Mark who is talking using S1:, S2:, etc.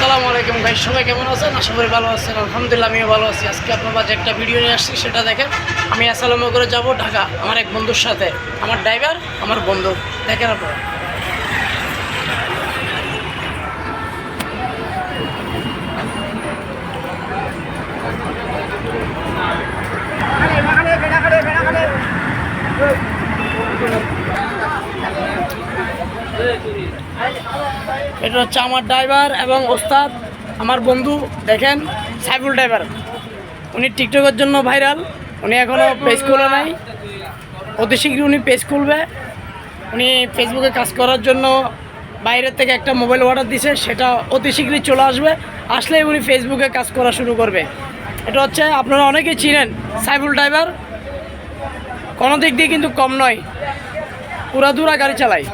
S1: আসসালামু আলাইকুম ভাই, সবাই কেমন আছেন? আশা করি ভালো আছেন। আলহামদুলিল্লাহ আমিও ভালো আছি। আজকে আপনার মাঝে একটা ভিডিও নিয়ে আসছি, সেটা দেখেন। আমি আসসালামু করে যাব ঢাকা আমার এক বন্ধুর সাথে। আমার ড্রাইভার আমার বন্ধু, দেখেন আপনারা। এটা হচ্ছে আমার ড্রাইভার এবং ওস্তাদ, আমার বন্ধু। দেখেন, সাইফুল ড্রাইভার। উনি টিকটকের জন্য ভাইরাল। উনি এখনও পেজ খুলে নাই, অতি শীঘ্রই উনি পেজ খুলবে। উনি ফেসবুকে কাজ করার জন্য বাইরের থেকে একটা মোবাইল অর্ডার দিছে, সেটা অতি শীঘ্রই চলে আসবে। আসলেই উনি ফেসবুকে কাজ করা শুরু করবে। এটা হচ্ছে, আপনারা অনেকেই চিনেন সাইফুল ড্রাইভার। কোনো দিক দিয়ে কিন্তু কম নয়, পুরা গাড়ি চালায়।